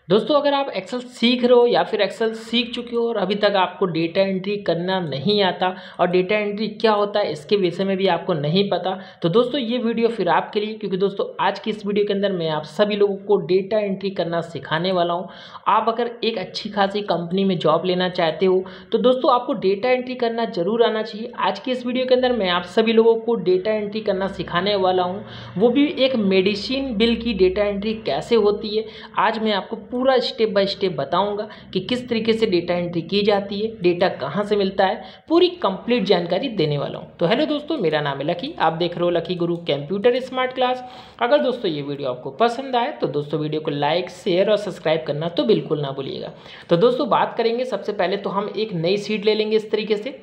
दोस्तों अगर आप एक्सेल सीख रहे हो या फिर एक्सेल सीख चुके हो और अभी तक आपको डेटा एंट्री करना नहीं आता और डेटा एंट्री क्या होता है इसके विषय में भी आपको नहीं पता, तो दोस्तों ये वीडियो फिर आपके लिए, क्योंकि दोस्तों आज की इस वीडियो के अंदर मैं आप सभी लोगों को डेटा एंट्री करना सिखाने वाला हूँ। आप अगर एक अच्छी खासी कंपनी में जॉब लेना चाहते हो तो दोस्तों आपको डेटा एंट्री करना जरूर आना चाहिए। आज की इस वीडियो के अंदर मैं आप सभी लोगों को डेटा एंट्री करना सिखाने वाला हूँ, वो भी एक मेडिसिन बिल की डेटा एंट्री कैसे होती है। आज मैं आपको पूरा स्टेप बाय स्टेप बताऊंगा कि किस तरीके से डेटा एंट्री की जाती है, डेटा कहां से मिलता है, पूरी कंप्लीट जानकारी देने वाला हूं। तो हेलो दोस्तों, मेरा नाम है लकी, आप देख रहे हो लकी गुरु कंप्यूटर स्मार्ट क्लास। अगर दोस्तों ये वीडियो आपको पसंद आए तो दोस्तों वीडियो को लाइक, शेयर और सब्सक्राइब करना तो बिल्कुल ना भूलिएगा। तो दोस्तों बात करेंगे, सबसे पहले तो हम एक नई शीट ले लेंगे इस तरीके से।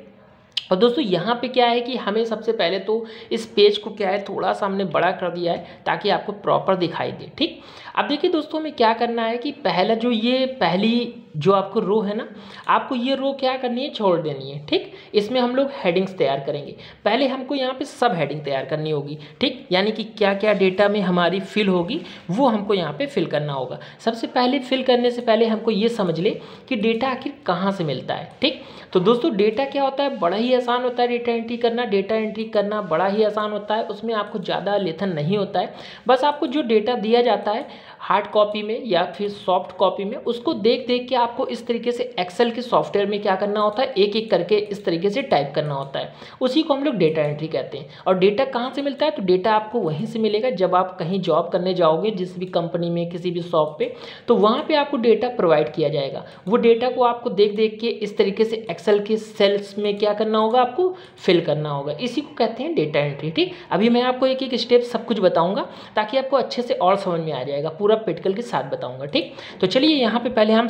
और दोस्तों यहाँ पे क्या है कि हमें सबसे पहले तो इस पेज को क्या है थोड़ा सा हमने बड़ा कर दिया है ताकि आपको प्रॉपर दिखाई दे। ठीक, अब देखिए दोस्तों हमें क्या करना है कि पहला जो ये पहली जो आपको रो है ना, आपको ये रो क्या करनी है, छोड़ देनी है। ठीक, इसमें हम लोग हेडिंग्स तैयार करेंगे। पहले हमको यहाँ पे सब हेडिंग तैयार करनी होगी। ठीक, यानी कि क्या क्या डेटा में हमारी फिल होगी वो हमको यहाँ पे फिल करना होगा। सबसे पहले फिल करने से पहले हमको ये समझ ले कि डेटा आखिर कहाँ से मिलता है। ठीक, तो दोस्तों डेटा क्या होता है, बड़ा ही आसान होता है डेटा एंट्री करना। डेटा एंट्री करना बड़ा ही आसान होता है, उसमें आपको ज़्यादा लेथन नहीं होता है। बस आपको जो डेटा दिया जाता है हार्ड कॉपी में या फिर सॉफ्ट कॉपी में, उसको देख देख के आपको इस तरीके से एक्सेल के सॉफ्टवेयर में क्या करना होता है, एक एक करके इस तरीके से टाइप करना होता है। उसी को हम लोग डेटा एंट्री कहते हैं। और डेटा कहाँ से मिलता है, तो डेटा आपको वहीं से मिलेगा जब आप कहीं जॉब करने जाओगे, जिस भी कंपनी में, किसी भी शॉप पे, तो वहाँ पे आपको डेटा प्रोवाइड किया जाएगा। वो डेटा को आपको देख देख के इस तरीके से एक्सेल के सेल्स में क्या करना होगा, आपको फिल करना होगा। इसी को कहते हैं डेटा एंट्री। ठीक, अभी मैं आपको एक एक स्टेप सब कुछ बताऊंगा ताकि आपको अच्छे से और समझ में आ जाएगा, पूरा प्रैक्टिकल के साथ बताऊंगा। ठीक, तो चलिए यहाँ पे पहले हम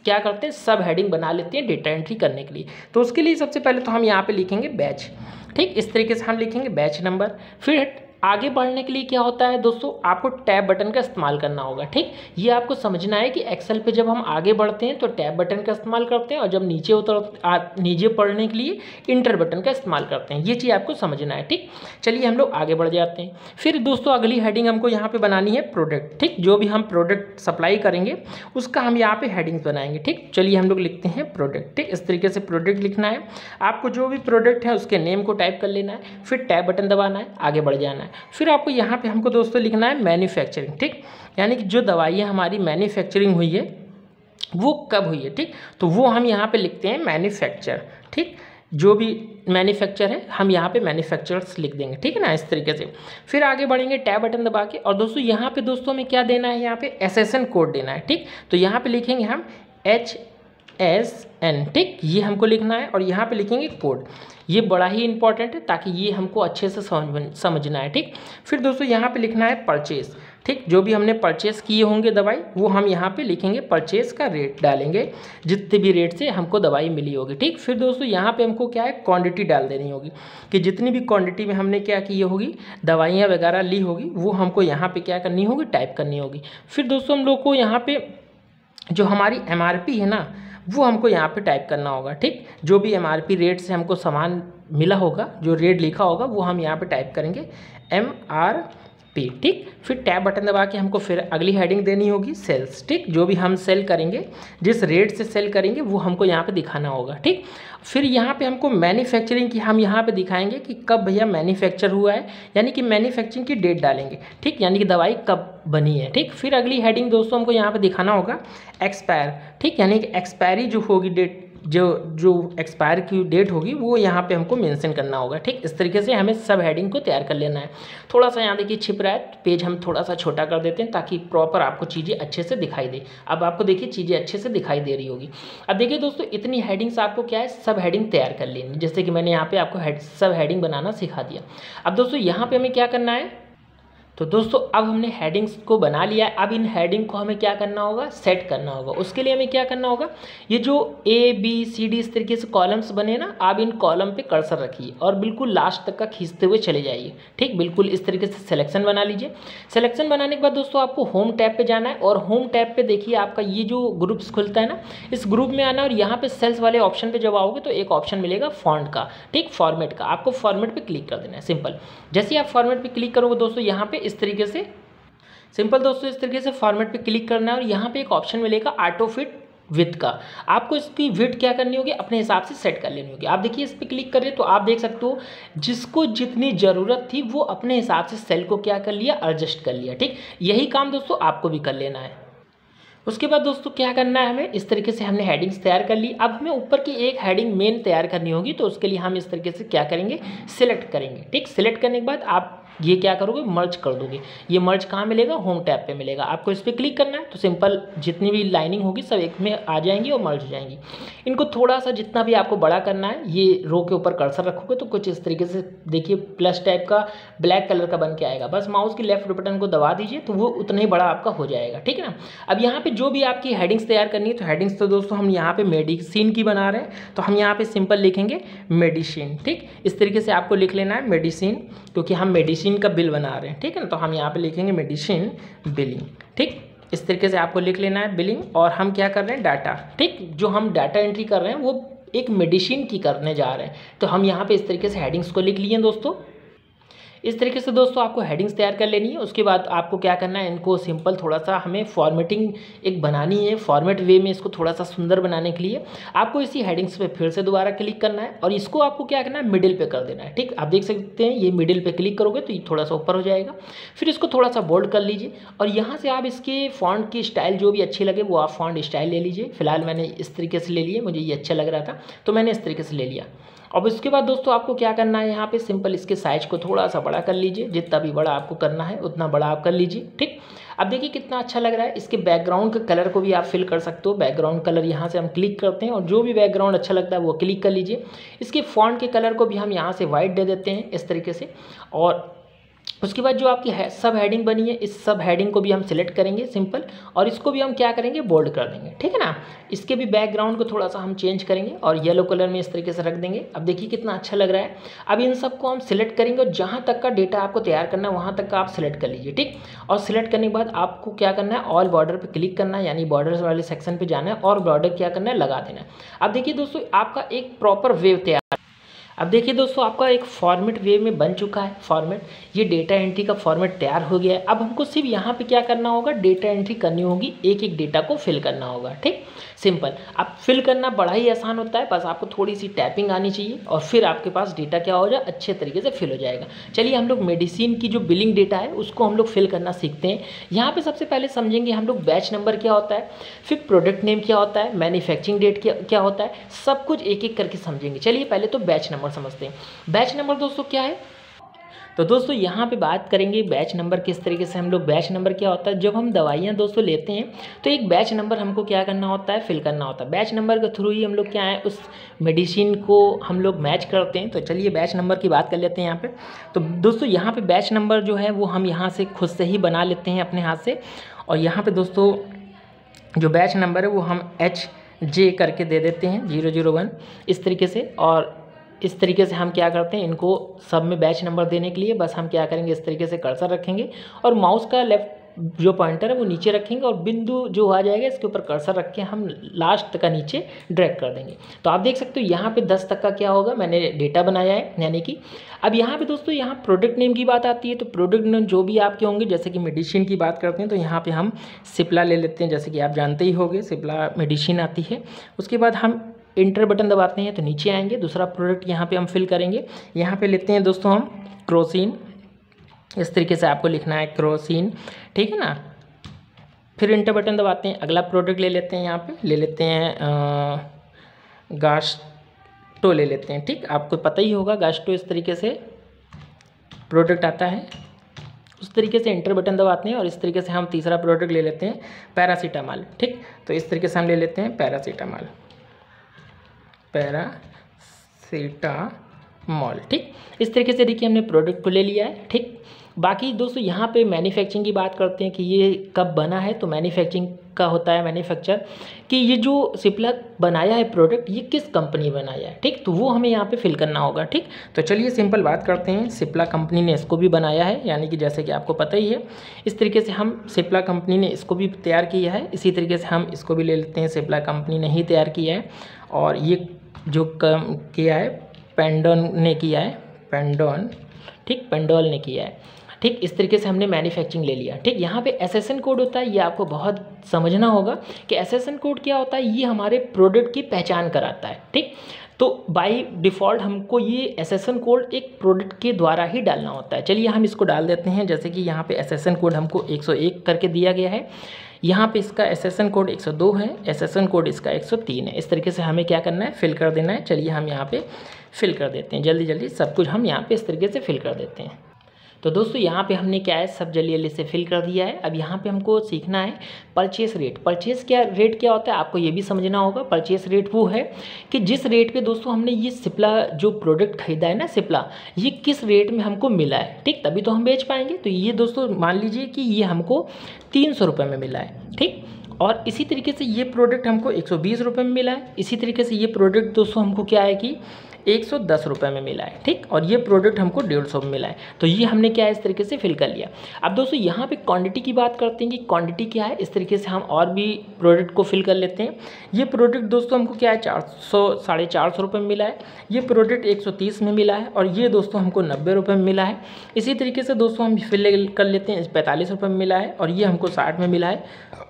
क्या करते हैं, सब हेडिंग बना लेते हैं डेटा एंट्री करने के लिए। तो उसके लिए सबसे पहले तो हम यहाँ पे लिखेंगे बैच। ठीक, इस तरीके से हम लिखेंगे बैच नंबर। फिर आगे बढ़ने के लिए क्या होता है दोस्तों, आपको टैब बटन का इस्तेमाल करना होगा। ठीक, ये आपको समझना है कि एक्सेल पे जब हम आगे बढ़ते हैं तो टैब बटन का इस्तेमाल करते हैं, और जब नीचे पढ़ने के लिए इंटर बटन का इस्तेमाल करते हैं। ये चीज़ आपको समझना है। ठीक, चलिए हम लोग आगे बढ़ जाते हैं। फिर दोस्तों अगली हेडिंग हमको यहाँ पे बनानी है प्रोडक्ट। ठीक, जो भी हम प्रोडक्ट सप्लाई करेंगे उसका हम यहाँ पे हेडिंग्स बनाएंगे। ठीक, चलिए हम लोग लिखते हैं प्रोडक्ट। ठीक, इस तरीके से प्रोडक्ट लिखना है। आपको जो भी प्रोडक्ट है उसके नेम को टाइप कर लेना है, फिर टैब बटन दबाना है, आगे बढ़ जाना है। फिर आपको यहाँ पे हमको दोस्तों लिखना है मैन्युफैक्चरिंग। ठीक, यानी कि जो दवाइयाँ हमारी मैन्युफैक्चरिंग हुई है वो कब हुई है। ठीक, तो वो हम यहाँ पे लिखते हैं मैन्युफैक्चर। ठीक, जो भी मैन्युफैक्चर है हम यहाँ पे मैन्युफैक्चरर्स लिख देंगे। ठीक है ना, इस तरीके से। फिर आगे बढ़ेंगे टैब बटन दबा के, और दोस्तों यहाँ पे दोस्तों हमें क्या देना है, यहाँ पे SSN कोड देना है। ठीक, तो यहाँ पे लिखेंगे हम HSN। ठीक, ये हमको लिखना है, और यहाँ पे लिखेंगे कोड। ये बड़ा ही इंपॉर्टेंट है ताकि ये हमको अच्छे से समझना है। ठीक, फिर दोस्तों यहाँ पे लिखना है परचेज। ठीक, जो भी हमने परचेस किए होंगे दवाई वो हम यहाँ पे लिखेंगे, परचेस का रेट डालेंगे, जितने भी रेट से हमको दवाई मिली होगी। ठीक, फिर दोस्तों यहाँ पे हमको क्या है, क्वांटिटी डाल देनी होगी कि जितनी भी क्वांटिटी में हमने क्या की होगी, दवाइयाँ वगैरह ली होगी, वो हमको यहाँ पे क्या करनी होगी, टाइप करनी होगी। फिर दोस्तों हम लोग को यहाँ पे जो हमारी MRP है ना, वो हमको यहाँ पे टाइप करना होगा। ठीक, जो भी MRP रेट से हमको सामान मिला होगा, जो रेट लिखा होगा, वो हम यहाँ पे टाइप करेंगे MRP। ठीक, फिर टैब बटन दबा के हमको फिर अगली हेडिंग देनी होगी सेल्स। ठीक, जो भी हम सेल करेंगे, जिस रेट से सेल करेंगे वो हमको यहाँ पे दिखाना होगा। ठीक, फिर यहाँ पे हमको मैन्युफैक्चरिंग की हम यहाँ पे दिखाएंगे कि कब भैया मैन्युफैक्चर हुआ है, यानी कि मैन्युफैक्चरिंग की डेट डालेंगे। ठीक, यानी कि दवाई कब बनी है। ठीक, फिर अगली हेडिंग दोस्तों हमको यहाँ पे दिखाना होगा एक्सपायर। ठीक, यानी कि एक्सपायरी जो होगी डेट, जो एक्सपायर की डेट होगी वो यहाँ पे हमको मेंशन करना होगा। ठीक, इस तरीके से हमें सब हेडिंग को तैयार कर लेना है। थोड़ा सा यहाँ देखिए छिप रहा है, पेज हम थोड़ा सा छोटा कर देते हैं ताकि प्रॉपर आपको चीज़ें अच्छे से दिखाई दे। अब आपको देखिए चीज़ें अच्छे से दिखाई दे रही होगी। अब देखिए दोस्तों इतनी हेडिंग्स आपको क्या है, सब हेडिंग तैयार कर लेनी, जैसे कि मैंने यहाँ पे आपको सब हेडिंग बनाना सिखा दिया। अब दोस्तों यहाँ पे हमें क्या करना है, तो दोस्तों अब हमने हेडिंग्स को बना लिया है। अब इन हेडिंग को हमें क्या करना होगा, सेट करना होगा। उसके लिए हमें क्या करना होगा, ये जो ABCD इस तरीके से कॉलम्स बने ना, आप इन कॉलम पे कर्सर रखिए और बिल्कुल लास्ट तक का खींचते हुए चले जाइए। ठीक, बिल्कुल इस तरीके से सिलेक्शन बना लीजिए। सिलेक्शन बनाने के बाद दोस्तों आपको होम टैब पे जाना है, और होम टैब पे देखिए आपका ये जो ग्रुप्स खुलता है ना, इस ग्रुप में आना, और यहाँ पे सेल्स वाले ऑप्शन पे जब आओगे तो एक ऑप्शन मिलेगा फॉन्ट का। ठीक, फॉर्मेट का, आपको फॉर्मेट पे क्लिक कर देना है, सिंपल। जैसे आप फॉर्मेट पे क्लिक करोगे दोस्तों यहाँ पे इस तरीके से सिंपल दोस्तों इस तरीके से फॉर्मेट पे क्लिक करना है और यहाँ पे एक ऑप्शन मिलेगा ऑटो फिट विथ का। आपको इसकी विड्थ क्या करनी होगी, अपने हिसाब से सेट कर लेनी होगी। आप देखिए इस पर क्लिक करिए तो आप देख सकते हो जिसको जितनी ज़रूरत थी वो अपने हिसाब से सेल को क्या कर लिया, एडजस्ट कर लिया। ठीक, यही काम दोस्तों आपको भी कर लेना है। उसके बाद दोस्तों क्या करना है, हमें इस तरीके से हमने हेडिंग्स तैयार कर ली। अब हमें ऊपर की एक हेडिंग मेन तैयार करनी होगी, तो उसके लिए हम इस तरीके से क्या करेंगे, सिलेक्ट करेंगे। ठीक, सिलेक्ट करने के बाद आप ये क्या करोगे, मर्ज कर दोगे। ये मर्ज कहाँ मिलेगा, होम टैब पे मिलेगा। आपको इस पर क्लिक करना है तो सिंपल जितनी भी लाइनिंग होगी सब एक में आ जाएंगी और मर्ज हो जाएंगी। इनको थोड़ा सा जितना भी आपको बड़ा करना है, ये रो के ऊपर कर्सर रखोगे तो कुछ इस तरीके से देखिए प्लस टाइप का ब्लैक कलर का बन के आएगा। बस माउस की लेफ्ट बटन को दबा दीजिए तो वो उतना ही बड़ा आपका हो जाएगा। ठीक है ना। अब यहाँ पे जो भी आपकी हेडिंग्स तैयार करनी है, तो हेडिंग्स तो दोस्तों हम यहाँ पे मेडिसिन की बना रहे हैं, तो हम यहाँ पे सिंपल लिखेंगे मेडिसिन। ठीक, इस तरीके से आपको लिख लेना है मेडिसिन, क्योंकि हम मेडिसिन का बिल बना रहे हैं। ठीक है ना, तो हम यहाँ पे लिखेंगे मेडिसिन बिलिंग। ठीक, इस तरीके से आपको लिख लेना है बिलिंग। और हम क्या कर रहे हैं, डाटा। ठीक, जो हम डाटा एंट्री कर रहे हैं वो एक मेडिसिन की करने जा रहे हैं, तो हम यहाँ पे इस तरीके से हेडिंग्स को लिख लिए दोस्तों। इस तरीके से दोस्तों आपको हेडिंग्स तैयार कर लेनी है। उसके बाद आपको क्या करना है, इनको सिंपल थोड़ा सा हमें फॉर्मेटिंग एक बनानी है, फॉर्मेट वे में इसको थोड़ा सा सुंदर बनाने के लिए आपको इसी हेडिंग्स पे फिर से दोबारा क्लिक करना है और इसको आपको क्या करना है, मिडिल पे कर देना है। ठीक, आप देख सकते हैं ये मिडिल पे क्लिक करोगे तो ये थोड़ा सा ऊपर हो जाएगा। फिर इसको थोड़ा सा बोल्ड कर लीजिए और यहाँ से आप इसके फॉन्ट की स्टाइल जो भी अच्छी लगे वो आप फॉन्ट स्टाइल ले लीजिए। फिलहाल मैंने इस तरीके से ले लिया, मुझे ये अच्छा लग रहा था तो मैंने इस तरीके से ले लिया। अब इसके बाद दोस्तों आपको क्या करना है, यहाँ पे सिंपल इसके साइज को थोड़ा सा बड़ा कर लीजिए। जितना भी बड़ा आपको करना है उतना बड़ा आप कर लीजिए। ठीक, अब देखिए कितना अच्छा लग रहा है। इसके बैकग्राउंड के कलर को भी आप फिल कर सकते हो। बैकग्राउंड कलर यहाँ से हम क्लिक करते हैं और जो भी बैकग्राउंड अच्छा लगता है वो क्लिक कर लीजिए। इसके फॉन्ट के कलर को भी हम यहाँ से वाइट दे देते हैं इस तरीके से। और उसके बाद जो आपकी सब हेडिंग बनी है, इस सब हेडिंग को भी हम सिलेक्ट करेंगे सिंपल, और इसको भी हम क्या करेंगे, बोल्ड कर देंगे। ठीक है ना। इसके भी बैकग्राउंड को थोड़ा सा हम चेंज करेंगे और येलो कलर में इस तरीके से रख देंगे। अब देखिए कितना अच्छा लग रहा है। अब इन सबको हम सिलेक्ट करेंगे और जहाँ तक का डेटा आपको तैयार करना है वहाँ तक का आप सिलेक्ट कर लीजिए। ठीक, और सिलेक्ट करने के बाद आपको क्या करना है, ऑल बॉर्डर पर क्लिक करना है, यानी बॉर्डर वाले सेक्शन पर जाना है और बॉर्डर क्या करना है, लगा देना है। अब देखिए दोस्तों आपका एक प्रॉपर वेव तैयार। अब देखिए दोस्तों आपका एक फॉर्मेट वे में बन चुका है फॉर्मेट, ये डेटा एंट्री का फॉर्मेट तैयार हो गया है। अब हमको सिर्फ यहाँ पे क्या करना होगा, डेटा एंट्री करनी होगी, एक एक डेटा को फिल करना होगा। ठीक, सिंपल। अब फिल करना बड़ा ही आसान होता है, बस आपको थोड़ी सी टाइपिंग आनी चाहिए और फिर आपके पास डेटा क्या हो जाए, अच्छे तरीके से फिल हो जाएगा। चलिए हम लोग मेडिसिन की जो बिलिंग डेटा है उसको हम लोग फिल करना सीखते हैं। यहाँ पर सबसे पहले समझेंगे हम लोग बैच नंबर क्या होता है, फिर प्रोडक्ट नेम क्या होता है, मैन्युफैक्चरिंग डेट क्या होता है, सब कुछ एक एक करके समझेंगे। चलिए पहले तो बैच नंबर समझते हैं। बैच नंबर दोस्तों क्या है, तो दोस्तों यहाँ पे बात करेंगे बैच नंबर किस तरीके से हम लोग, बैच नंबर क्या होता है, जब हम दवाइयाँ दोस्तों लेते हैं तो एक बैच नंबर हमको क्या करना होता है, फिल करना होता है। बैच नंबर के थ्रू ही हम लोग क्या है, उस मेडिसिन को हम लोग मैच करते हैं। तो चलिए बैच नंबर की बात कर लेते हैं यहाँ पे। तो दोस्तों यहाँ पे बैच नंबर जो है वो हम यहाँ से खुद से ही बना लेते हैं अपने हाथ से। और यहाँ पे दोस्तों जो बैच नंबर है वो हम HJ करके दे देते हैं 001 इस तरीके से। और इस तरीके से हम क्या करते हैं, इनको सब में बैच नंबर देने के लिए बस हम क्या करेंगे, इस तरीके से कर्सर रखेंगे और माउस का लेफ्ट जो पॉइंटर है वो नीचे रखेंगे और बिंदु जो आ जाएगा इसके ऊपर कर्सर रख के हम लास्ट तक का नीचे ड्रैग कर देंगे। तो आप देख सकते हो यहाँ पे 10 तक का क्या होगा, मैंने डेटा बनाया है। यानी कि अब यहाँ पे दोस्तों यहाँ प्रोडक्ट नेम की बात आती है, तो प्रोडक्ट नेम जो भी आपके होंगे, जैसे कि मेडिसिन की बात करते हैं तो यहाँ पे हम सिप्ला ले लेते हैं, जैसे कि आप जानते ही होंगे सिप्ला मेडिसिन आती है। उसके बाद हम इंटर बटन दबाते हैं तो नीचे आएंगे, दूसरा प्रोडक्ट यहाँ पे हम फिल करेंगे। यहाँ पे लेते हैं दोस्तों हम क्रोसिन, इस तरीके से आपको लिखना है क्रोसिन। ठीक है ना। फिर इंटर बटन दबाते हैं, अगला प्रोडक्ट ले लेते हैं, यहाँ पे ले लेते हैं गास्टो ले लेते हैं। ठीक, आपको पता ही होगा गास्टो इस तरीके से प्रोडक्ट आता है। उस तरीके से इंटर बटन दबाते हैं और इस तरीके से हम तीसरा प्रोडक्ट ले लेते हैं पैरासीटामॉल। ठीक, तो इस तरीके से हम ले लेते हैं पैरासीटामॉल। ठीक, इस तरीके से देखिए हमने प्रोडक्ट को ले लिया है। ठीक, बाकी दोस्तों यहाँ पे मैन्युफैक्चरिंग की बात करते हैं कि ये कब बना है, तो मैन्युफैक्चरिंग का होता है मैन्युफैक्चर कि ये जो सिप्ला बनाया है प्रोडक्ट ये किस कंपनी बनाया है। ठीक, तो वो हमें यहाँ पे फिल करना होगा। ठीक, तो चलिए सिंपल बात करते हैं, सिप्ला कंपनी ने इसको भी बनाया है, यानी कि जैसे कि आपको पता ही है इस तरीके से हम सिप्ला कंपनी ने इसको भी तैयार किया है। इसी तरीके से हम इसको भी ले लेते हैं, सिप्ला कंपनी ने ही तैयार किया है। और ये जो किया है पेंडोन ने किया है, पेंडोन। ठीक, पेंडोल ने किया है। ठीक, इस तरीके से हमने मैन्युफैक्चरिंग ले लिया। ठीक, यहाँ पे एसएसएन कोड होता है, ये आपको बहुत समझना होगा कि एसएसएन कोड क्या होता है। ये हमारे प्रोडक्ट की पहचान कराता है। ठीक, तो बाय डिफ़ॉल्ट हमको ये एसएसएन कोड एक प्रोडक्ट के द्वारा ही डालना होता है। चलिए हम इसको डाल देते हैं। जैसे कि यहाँ पे एसएसएन कोड हमको 101 करके दिया गया है, यहाँ पे इसका एसएसएन कोड 102 है, एसएसएन कोड इसका 103 है। इस तरीके से हमें क्या करना है, फिल कर देना है। चलिए हम यहाँ पे फिल कर देते हैं, जल्दी जल्दी सब कुछ हम यहाँ पे इस तरीके से फिल कर देते हैं। तो दोस्तों यहाँ पे हमने क्या है, सब जल्दी जल्दी से फिल कर दिया है। अब यहाँ पे हमको सीखना है परचेस रेट। परचेस क्या रेट क्या होता है, आपको ये भी समझना होगा। परचेस रेट वो है कि जिस रेट पे दोस्तों हमने ये सिप्ला जो प्रोडक्ट खरीदा है ना, सिप्ला, ये किस रेट में हमको मिला है। ठीक, तभी तो हम बेच पाएंगे। तो ये दोस्तों मान लीजिए कि ये हमको 300 रुपये में मिला है। ठीक, और इसी तरीके से ये प्रोडक्ट हमको 120 रुपये में मिला है। इसी तरीके से ये प्रोडक्ट दोस्तों हमको क्या है कि 110 रुपये में मिला है। ठीक, और ये प्रोडक्ट हमको 150 में मिला है। तो ये हमने क्या है, इस तरीके से फिल कर लिया। अब दोस्तों यहाँ पे क्वांटिटी की बात करते हैं कि क्वांटिटी क्या है। इस तरीके से हम और भी प्रोडक्ट को फिल कर लेते हैं। ये प्रोडक्ट दोस्तों हमको क्या है, 450 रुपये में मिला है। ये प्रोडक्ट 130 में मिला है, और ये दोस्तों हमको 90 रुपये में मिला है। इसी तरीके से दोस्तों हम फिल कर लेते हैं, 45 रुपये में मिला है, और ये हमको 60 में मिला है,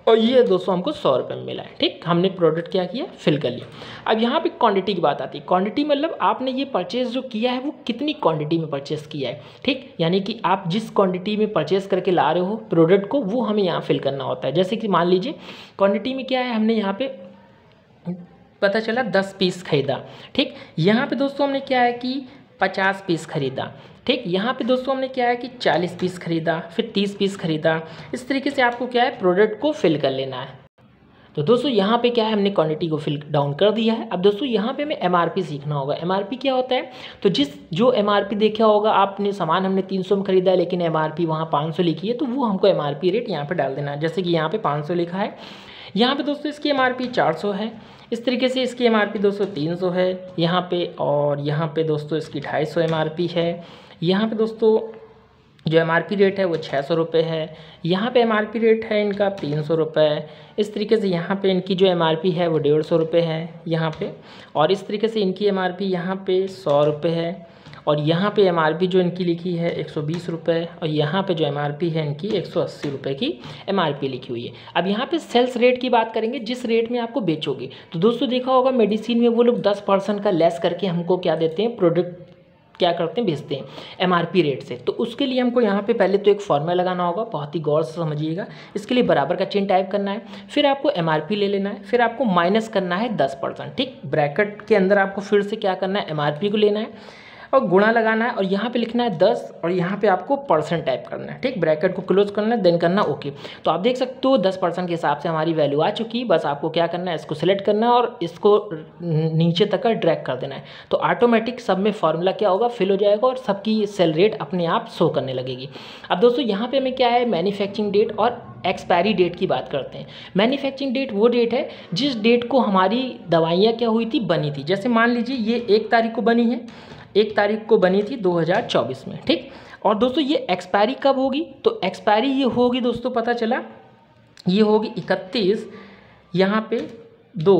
और ये दोस्तों हमको 100 रुपये में मिला है। ठीक, हमने प्रोडक्ट क्या किया, फिल कर लिया। अब यहाँ पे क्वांटिटी की बात आती है। क्वांटिटी मतलब आपने ये परचेस जो किया है वो कितनी क्वांटिटी में परचेस किया है। ठीक, यानी कि आप जिस क्वांटिटी में परचेस करके ला रहे हो प्रोडक्ट को, वो हमें यहाँ फिल करना होता है। जैसे कि मान लीजिए क्वांटिटी में क्या है, हमने यहाँ पे पता चला 10 पीस खरीदा। ठीक, यहाँ पे दोस्तों हमने क्या है कि 50 पीस खरीदा। ठीक, यहाँ पे दोस्तों हमने क्या है कि 40 पीस खरीदा, फिर 30 पीस खरीदा। इस तरीके से आपको क्या है, प्रोडक्ट को फिल कर लेना है। तो दोस्तों यहाँ पे क्या है, हमने क्वांटिटी को फिल डाउन कर दिया है। अब दोस्तों यहाँ पे हमें एमआरपी सीखना होगा। एमआरपी क्या होता है, तो जो एमआरपी देखा होगा आपने, सामान हमने 300 में खरीदा है लेकिन एमआरपी वहाँ 500 लिखी है, तो वो हमको एमआरपी रेट यहाँ पे डाल देना है। जैसे कि यहाँ पे 500 लिखा है, यहाँ पे दोस्तों इसकी एमआरपी 400 है। इस तरीके से इसकी एमआरपी दोस्तों 300 है यहाँ पे, और यहाँ पे दोस्तों इसकी 250 एमआरपी है। यहाँ पे दोस्तों जो एमआरपी रेट है वो 600 रुपये है। यहाँ पे एमआरपी रेट है इनका 300 रुपये। इस तरीके से यहाँ पे इनकी जो एमआरपी है वो 150 रुपये है यहाँ पे, और इस तरीके से इनकी एमआरपी यहाँ पे 100 रुपये है, और यहाँ पे एमआरपी जो इनकी लिखी है 120 रुपये, और यहाँ पे जो एमआरपी है इनकी 180 रुपये की एमआरपी लिखी हुई है। अब यहाँ पे सेल्स रेट की बात करेंगे, जिस रेट में आपको बेचोगे। तो दोस्तों देखा होगा मेडिसिन में वो लोग 10% का लेस करके हमको क्या देते हैं, प्रोडक्ट क्या करते हैं, भेजते हैं एमआरपी रेट से। तो उसके लिए हमको यहाँ पे पहले तो एक फॉर्मूला लगाना होगा, बहुत ही गौर से समझिएगा। इसके लिए बराबर का चिन्ह टाइप करना है, फिर आपको एमआरपी ले लेना है, फिर आपको माइनस करना है 10%। ठीक, ब्रैकेट के अंदर आपको फिर से क्या करना है, एमआरपी को लेना है और गुणा लगाना है, और यहाँ पे लिखना है 10, और यहाँ पे आपको परसेंट टाइप करना है। ठीक, ब्रैकेट को क्लोज करना है, देन करना ओके। तो आप देख सकते हो 10% के हिसाब से हमारी वैल्यू आ चुकी। बस आपको क्या करना है, इसको सिलेक्ट करना है और इसको नीचे तक का ड्रैग कर देना है। तो ऑटोमेटिक सब में फॉर्मूला क्या होगा, फिल हो जाएगा, और सबकी सेल रेट अपने आप शो करने लगेगी। अब दोस्तों यहाँ पे हमें क्या है, मैन्युफैक्चरिंग डेट और एक्सपायरी डेट की बात करते हैं। मैन्युफैक्चरिंग डेट वो डेट है जिस डेट को हमारी दवाइयाँ क्या हुई थी, बनी थी। जैसे मान लीजिए ये 1 तारीख को बनी है, 1 तारीख को बनी थी 2024 में। ठीक, और दोस्तों ये एक्सपायरी कब होगी, तो एक्सपायरी ये होगी दोस्तों, पता चला ये होगी 31 यहाँ पे 2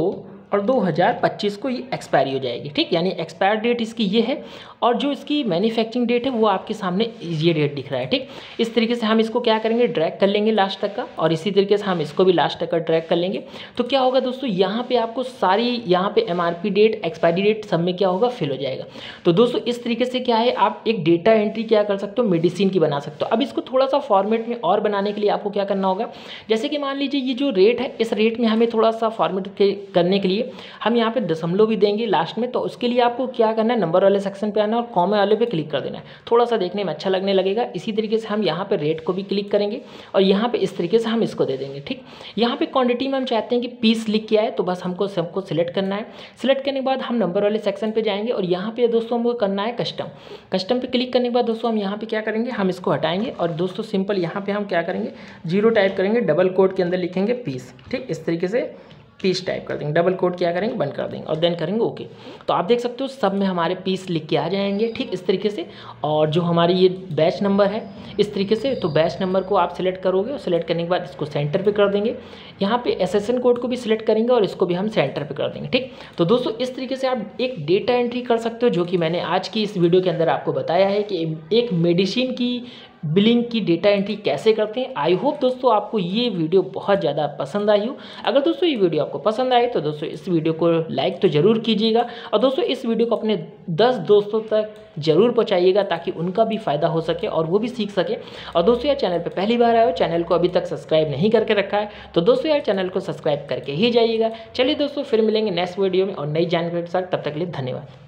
और 2025 को ये एक्सपायरी हो जाएगी। ठीक, यानी एक्सपायर डेट इसकी ये है, और जो इसकी मैन्युफैक्चरिंग डेट है वो आपके सामने ये डेट दिख रहा है। ठीक, इस तरीके से हम इसको क्या करेंगे, ड्रैग कर लेंगे लास्ट तक का, और इसी तरीके से हम इसको भी लास्ट तक का ड्रैग कर लेंगे। तो क्या होगा दोस्तों, यहाँ पे आपको सारी यहाँ पे एमआरपी डेट, एक्सपायरी डेट सब में क्या होगा, फिल हो जाएगा। तो दोस्तों इस तरीके से क्या है, आप एक डेटा एंट्री क्या कर सकते हो, मेडिसिन की बना सकते हो। अब इसको थोड़ा सा फॉर्मेट में और बनाने के लिए आपको क्या करना होगा, जैसे कि मान लीजिए ये जो रेट है, इस रेट में हमें थोड़ा सा फॉर्मेट करने के लिए हम यहाँ पे दशमलव भी देंगे लास्ट में। तो उसके लिए आपको क्या करना है, नंबर वाले सेक्शन पे आना और कॉमा वाले पे क्लिक कर देना है, थोड़ा सा देखने में अच्छा लगने लगेगा। इसी तरीके से हम यहाँ पे रेट को भी क्लिक करेंगे, और यहाँ पे इस तरीके से हम इसको दे देंगे। ठीक, यहाँ पे क्वांटिटी में हम चाहते हैं कि पीस लिख के आए, तो बस हमको सबको सिलेक्ट करना है। सिलेक्ट करने के बाद हम नंबर वाले सेक्शन पे जाएंगे, और यहाँ पे दोस्तों हमको करना है कस्टम। कस्टम पे क्लिक करने के बाद दोस्तों हम यहाँ पे क्या करेंगे, हम इसको हटाएंगे, और दोस्तों सिंपल यहाँ पे हम क्या करेंगे, 0 टाइप करेंगे, डबल कोट के अंदर लिखेंगे पीस। ठीक, इस तरीके से पीस टाइप कर देंगे, डबल कोट क्या करेंगे, बंद कर देंगे, और देन करेंगे ओके। तो आप देख सकते हो सब में हमारे पीस लिख के आ जाएंगे। ठीक, इस तरीके से। और जो हमारी ये बैच नंबर है इस तरीके से, तो बैच नंबर को आप सिलेक्ट करोगे, और सिलेक्ट करने के बाद इसको सेंटर पे कर देंगे। यहाँ पे एसएसएन कोड को भी सिलेक्ट करेंगे, और इसको भी हम सेंटर पे कर देंगे। ठीक, तो दोस्तों इस तरीके से आप एक डेटा एंट्री कर सकते हो, जो कि मैंने आज की इस वीडियो के अंदर आपको बताया है कि एक मेडिसिन की बिलिंग की डेटा एंट्री कैसे करते हैं। आई होप दोस्तों आपको ये वीडियो बहुत ज़्यादा पसंद आई हो। अगर दोस्तों ये वीडियो आपको पसंद आए तो दोस्तों इस वीडियो को लाइक तो ज़रूर कीजिएगा और दोस्तों इस वीडियो को अपने 10 दोस्तों तक ज़रूर पहुँचाइएगा ताकि उनका भी फ़ायदा हो सके और वो भी सीख सके। और दोस्तों यार चैनल पर पहली बार आए हो, चैनल को अभी तक सब्सक्राइब नहीं करके रखा है तो दोस्तों यार चैनल को सब्सक्राइब करके ही जाइएगा। चलिए दोस्तों फिर मिलेंगे नेक्स्ट वीडियो में और नई जानकारी के साथ, तब तक के लिए धन्यवाद।